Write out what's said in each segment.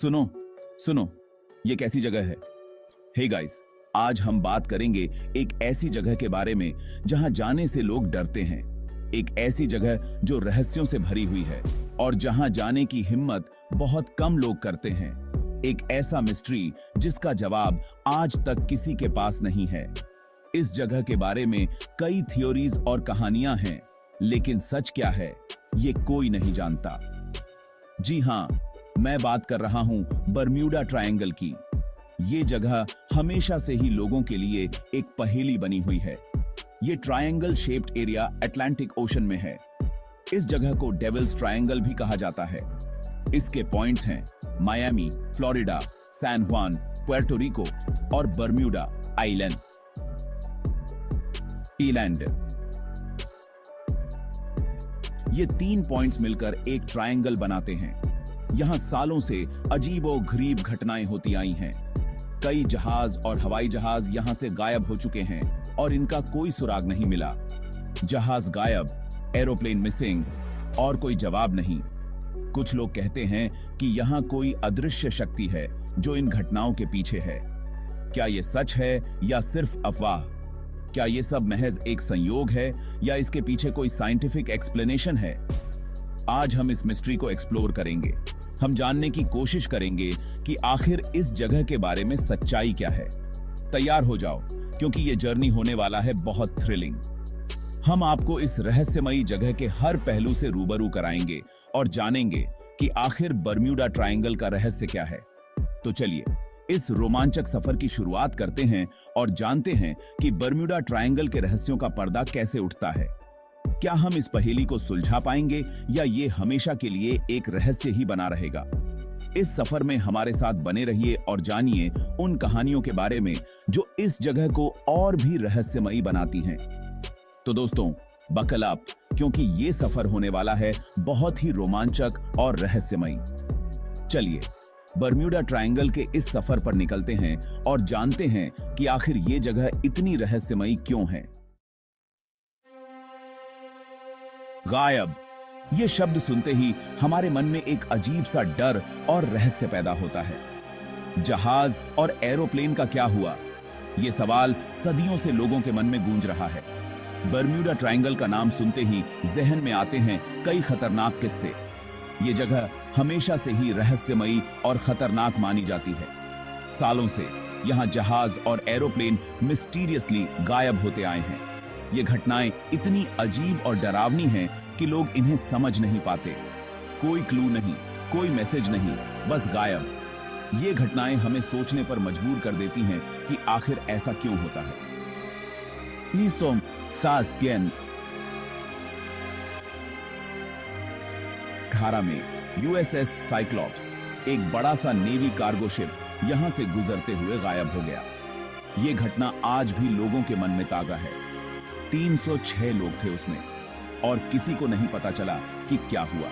सुनो सुनो, ये कैसी जगह है? हे गाइस, आज हम बात करेंगे एक ऐसी जगह के बारे में जहां जाने से लोग डरते हैं। एक ऐसी जगह जो रहस्यों से भरी हुई है और जहां जाने की हिम्मत बहुत कम लोग करते हैं। एक ऐसा मिस्ट्री जिसका जवाब आज तक किसी के पास नहीं है। इस जगह के बारे में कई थ्योरीज और कहानियां हैं, लेकिन सच क्या है ये कोई नहीं जानता। जी हां, मैं बात कर रहा हूं बरम्यूडा ट्रायंगल की। ये जगह हमेशा से ही लोगों के लिए एक पहेली बनी हुई है। ये triangle shaped area Atlantic ocean में है। इस जगह को डेविल्स ट्रायंगल भी कहा जाता है। इसके पॉइंट्स हैं मायामी, फ्लोरिडा, सैन जुआन, पुएर्टो रिको और बरम्यूडा आइलैंड। ये 3 पॉइंट्स मिलकर एक ट्रायंगल बनाते हैं। यहां सालों से अजीबोगरीब घटनाएं होती आई हैं। कई जहाज और हवाई जहाज यहां से गायब हो चुके हैं और इनका कोई सुराग नहीं मिला। जहाज गायब, एरोप्लेन मिसिंग और कोई जवाब नहीं। कुछ लोग कहते हैं कि यहां कोई अदृश्य शक्ति है जो इन घटनाओं के पीछे है। क्या यह सच है या सिर्फ अफवाह? क्या यह सब महज एक संयोग है या इसके पीछे कोई साइंटिफिक एक्सप्लेनेशन है? आज हम इस मिस्ट्री को एक्सप्लोर करेंगे। हम जानने की कोशिश करेंगे कि आखिर इस जगह के बारे में सच्चाई क्या है। तैयार हो जाओ, क्योंकि यह जर्नी होने वाला है बहुत थ्रिलिंग। हम आपको इस रहस्यमयी जगह के हर पहलू से रूबरू कराएंगे और जानेंगे कि आखिर बरम्यूडा ट्रायंगल का रहस्य क्या है। तो चलिए इस रोमांचक सफर की शुरुआत करते हैं और जानते हैं कि बरम्यूडा ट्रायंगल के रहस्यों का पर्दा कैसे उठता है। क्या हम इस पहेली को सुलझा पाएंगे या ये हमेशा के लिए एक रहस्य ही बना रहेगा? इस सफर में हमारे साथ बने रहिए और जानिए उन कहानियों के बारे में जो इस जगह को और भी रहस्यमयी बनाती हैं। तो दोस्तों, बकल अप, क्योंकि ये सफर होने वाला है बहुत ही रोमांचक और रहस्यमयी। चलिए बरम्यूडा ट्रायंगल के इस सफर पर निकलते हैं और जानते हैं कि आखिर ये जगह इतनी रहस्यमयी क्यों है। गायब, ये शब्द सुनते ही हमारे मन में एक अजीब सा डर और रहस्य पैदा होता है। जहाज और एरोप्लेन का क्या हुआ? ये सवाल सदियों से लोगों के मन में गूंज रहा है। बरम्यूडा ट्रायंगल का नाम सुनते ही जहन में आते हैं कई खतरनाक किस्से। ये जगह हमेशा से ही रहस्यमयी और खतरनाक मानी जाती है। सालों से यहां जहाज और एरोप्लेन मिस्टीरियसली गायब होते आए हैं। ये घटनाएं इतनी अजीब और डरावनी हैं कि लोग इन्हें समझ नहीं पाते। कोई क्लू नहीं, कोई मैसेज नहीं, बस गायब। ये घटनाएं हमें सोचने पर मजबूर कर देती हैं कि आखिर ऐसा क्यों होता है। लीसोम सास्केन 18 में यूएसएस साइक्लॉप्स, एक बड़ा सा नेवी कार्गो शिप, यहां से गुजरते हुए गायब हो गया। ये घटना आज भी लोगों के मन में ताजा है। 306 लोग थे उसमें और किसी को नहीं पता चला कि क्या हुआ।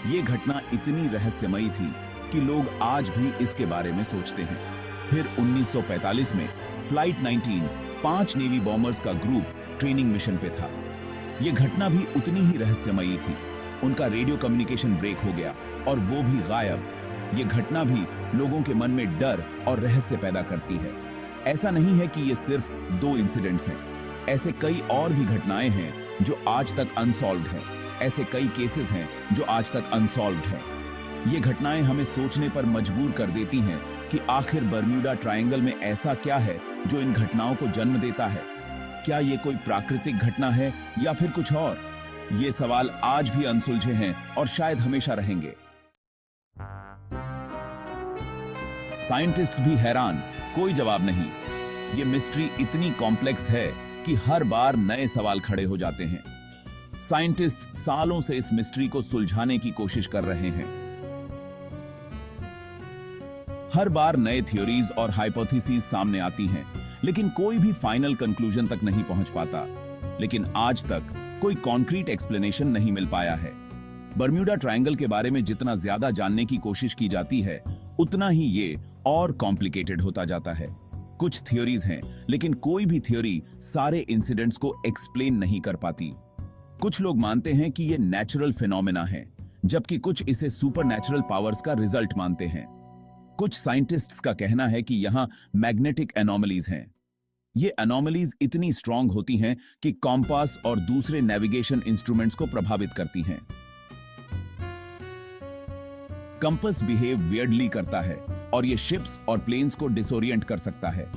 यह घटना इतनी रहस्यमयी थी कि लोग आज भी इसके बारे में सोचते हैं। फिर 1945 में फ्लाइट 19, 5 नेवी बॉम्बर्स का ग्रुप ट्रेनिंग मिशन पे था। यह घटना भी उतनी ही रहस्यमयी थी। उनका रेडियो कम्युनिकेशन ब्रेक हो गया और वो भी गायब। यह घटना भी लोगों के मन में डर और रहस्य पैदा करती है। ऐसा नहीं है कि ये सिर्फ 2 इंसिडेंट्स हैं। ऐसे कई और भी घटनाएं हैं जो आज तक अनसॉल्व्ड हैं। ऐसे कई केसेस हैं जो आज तक अनसॉल्व्ड हैं। ये घटनाएं हमें सोचने पर मजबूर कर देती हैं कि आखिर बरम्यूडा ट्रायंगल में ऐसा क्या है जो इन घटनाओं को जन्म देता है। क्या ये कोई प्राकृतिक घटना है या फिर कुछ और? ये सवाल आज भी अनसुलझे हैं और शायद हमेशा रहेंगे। साइंटिस्ट्स भी हैरान, कोई जवाब नहीं। ये मिस्ट्री इतनी कॉम्प्लेक्स है कि हर बार नए सवाल खड़े हो जाते हैं। साइंटिस्ट सालों से इस मिस्ट्री को सुलझाने की कोशिश कर रहे हैं। हर बार नए थ्योरीज और हाइपोथेसिस सामने आती हैं, लेकिन कोई भी फाइनल कंक्लूजन तक नहीं पहुंच पाता। लेकिन आज तक कोई कॉन्क्रीट एक्सप्लेनेशन नहीं मिल पाया है। बरम्यूडा ट्रायंगल के बारे में जितना ज्यादा जानने की कोशिश की जाती है, उतना ही ये और कॉम्प्लिकेटेड होता जाता है। कुछ थ्योरीज हैं, लेकिन कोई भी थ्योरी सारे इंसिडेंट्स को एक्सप्लेन नहीं कर पाती। कुछ लोग मानते हैं कि ये नेचुरल फिनोमेना है, जबकि कुछ इसे सुपरनैचुरल पावर्स का रिजल्ट मानते हैं। कुछ साइंटिस्ट्स का कहना है कि यहां मैग्नेटिक एनोमलीज हैं। ये एनोमलीज इतनी स्ट्रांग होती हैं कि कॉम्पास और दूसरे नेविगेशन इंस्ट्रूमेंट्स को प्रभावित करती हैं। कंपास बिहेव वियर्डली करता है और ये शिप्स और प्लेन्स को डिसोरिएंट कर सकता है।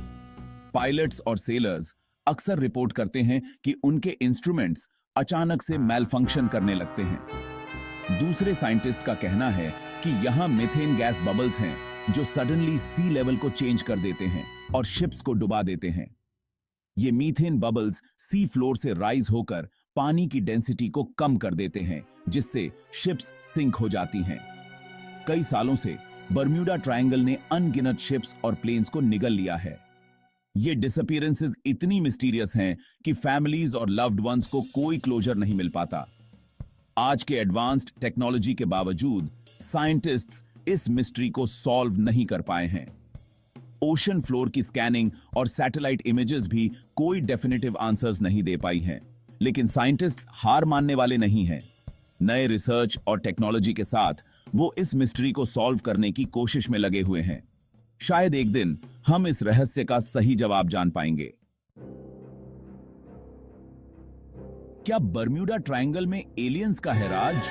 पायलट्स और सेलर्स अक्सर रिपोर्ट करते हैं कि उनके इंस्ट्रूमेंट्स अचानक से मैलफंक्शन करने लगते हैं। दूसरे साइंटिस्ट का कहना है कि यहां मीथेन गैस बबल्स हैं जो सडनली सी लेवल को चेंज कर देते हैं और शिप्स को डुबा देते हैं। ये मीथेन बबल्स सी फ्लोर से राइज होकर पानी की डेंसिटी को कम कर देते हैं, जिससे शिप्स सिंक हो जाती हैं। कई सालों से बर्म्यूडा ट्रायंगल ने अनगिनत शिप्स और प्लेन्स को निगल लिया है। ये डिसअपीयरेंसेस इतनी मिस्टीरियस हैं कि फैमिलीज और लव्ड वंस को कोई क्लोजर नहीं मिल पाता। आज के एडवांस्ड टेक्नोलॉजी के बावजूद साइंटिस्ट्स इस मिस्ट्री को सॉल्व नहीं कर पाए हैं। ओशन फ्लोर की स्कैनिंग और सैटेलाइट इमेजेस भी कोई डेफिनेटिव आंसर्स नहीं दे पाई हैं। लेकिन साइंटिस्ट्स हार मानने वाले नहीं हैं। नए रिसर्च और टेक्नोलॉजी के साथ वो इस मिस्ट्री को सॉल्व करने की कोशिश में लगे हुए हैं। शायद एक दिन हम इस रहस्य का सही जवाब जान पाएंगे। क्या बर्म्यूडा ट्रायंगल में एलियंस का है राज?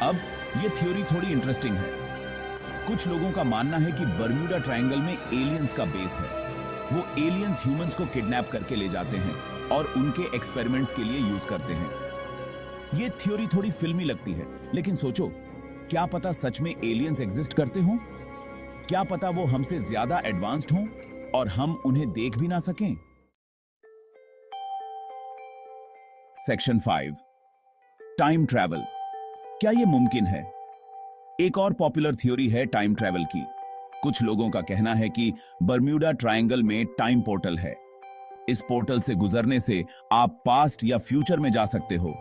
अब ये थ्योरी थोड़ी इंटरेस्टिंग है। कुछ लोगों का मानना है कि बर्म्यूडा ट्रायंगल में एलियंस का बेस है। वो एलियंस ह्यूमंस को किडनैप करके ले जाते हैं और उनके एक्सपेरिमेंट्स के लिए यूज करते हैं। ये थ्योरी थोड़ी फिल्मी लगती है, लेकिन सोचो, क्या पता सच में एलियंस एग्जिस्ट करते हों? क्या पता वो हमसे ज्यादा एडवांस्ड हों और हम उन्हें देख भी ना सकें? Section 5, time travel. क्या यह मुमकिन है? एक और पॉपुलर थ्योरी है टाइम ट्रैवल की। कुछ लोगों का कहना है कि बर्म्यूडा ट्रायंगल में टाइम पोर्टल है। इस पोर्टल से गुजरने से आप पास्ट या फ्यूचर में जा सकते हो।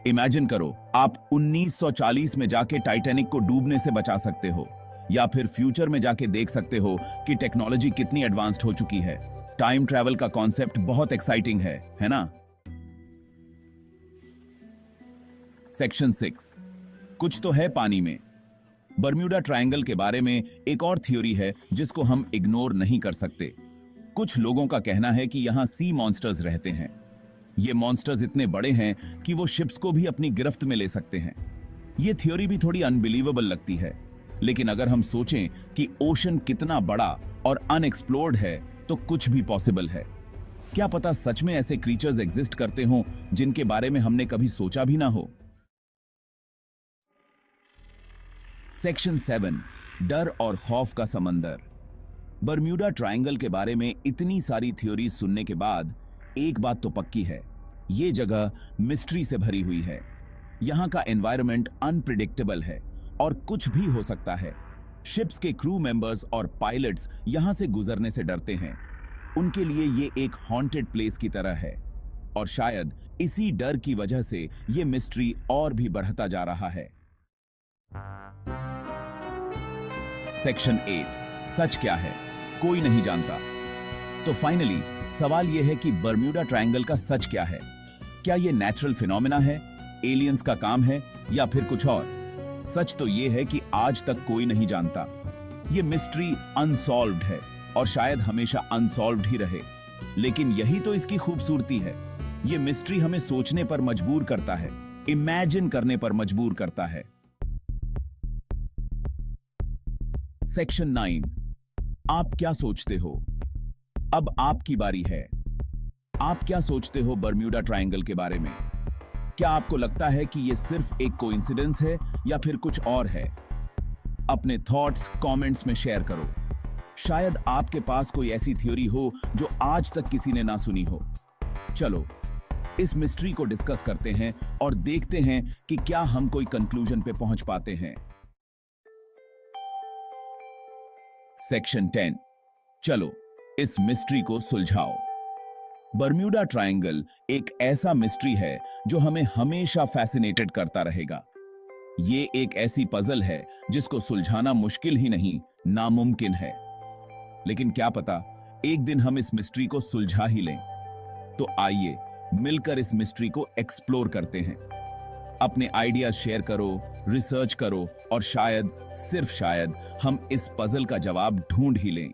इमेजिन करो, आप 1940 में जाके टाइटैनिक को डूबने से बचा सकते हो, या फिर फ्यूचर में जाके देख सकते हो कि टेक्नोलॉजी कितनी एडवांस्ड हो चुकी है। टाइम ट्रैवल का कॉन्सेप्ट बहुत एक्साइटिंग है ना? सेक्शन 6, कुछ तो है पानी में। बर्म्यूडा ट्रायंगल के बारे में एक और थ्योरी है जिसको हम इग्नोर नहीं कर सकते। कुछ लोगों का कहना है कि यहां सी मॉन्स्टर्स रहते हैं। ये मॉन्स्टर्स इतने बड़े हैं कि वो शिप्स को भी अपनी गिरफ्त में ले सकते हैं। ये थ्योरी भी थोड़ी अनबिलीवेबल लगती है, लेकिन अगर हम सोचें कि ओशन कितना बड़ा और अनएक्सप्लोर्ड है तो कुछ भी पॉसिबल है। क्या पता सच में ऐसे क्रीचर्स एग्जिस्ट करते हों जिनके बारे में हमने कभी सोचा भी ना हो। सेक्शन 7, डर और खौफ का समंदर। बर्म्यूडा ट्रायंगल के बारे में इतनी सारी थ्योरीज सुनने के बाद एक बात तो पक्की है, ये जगह मिस्ट्री से भरी हुई है। यहां का एनवायरनमेंट अनप्रिडिक्टेबल है और कुछ भी हो सकता है। शिप्स के क्रू मेंबर्स और पायलट्स यहां से गुजरने से डरते हैं। उनके लिए ये एक हॉन्टेड प्लेस की तरह है और शायद इसी डर की वजह से ये मिस्ट्री और भी बढ़ता जा रहा है। सेक्शन 8, सच क्या है? कोई नहीं जानता। तो फाइनली सवाल यह है कि बर्म्यूडा ट्रायंगल का सच क्या है? क्या यह नेचुरल फिनोमेना है, एलियंस का काम है, या फिर कुछ और? सच तो यह है कि आज तक कोई नहीं जानता। यह मिस्ट्री अनसॉल्व्ड है और शायद हमेशा अनसॉल्व्ड ही रहे। लेकिन यही तो इसकी खूबसूरती है। यह मिस्ट्री हमें सोचने पर मजबूर करता है, इमेजिन करने पर मजबूर करता है। सेक्शन 9, आप क्या सोचते हो? अब आपकी बारी है। आप क्या सोचते हो बर्म्यूडा ट्रायंगल के बारे में? क्या आपको लगता है कि यह सिर्फ एक कोइंसिडेंस है या फिर कुछ और है? अपने थॉट्स कमेंट्स में शेयर करो। शायद आपके पास कोई ऐसी थ्योरी हो जो आज तक किसी ने ना सुनी हो। चलो इस मिस्ट्री को डिस्कस करते हैं और देखते हैं कि क्या हम कोई कंक्लूजन पे पहुंच पाते हैं। सेक्शन 10, चलो इस मिस्ट्री को सुलझाओ। बर्म्यूडा ट्रायंगल एक ऐसा मिस्ट्री है जो हमें हमेशा फैसिनेटेड करता रहेगा। ये एक ऐसी पजल है जिसको सुलझाना मुश्किल ही नहीं, नामुमकिन है। लेकिन क्या पता एक दिन हम इस मिस्ट्री को सुलझा ही लें। तो आइए मिलकर इस मिस्ट्री को एक्सप्लोर करते हैं। अपने आइडिया शेयर करो, रिसर्च करो और शायद, सिर्फ शायद, हम इस पजल का जवाब ढूंढ ही लें।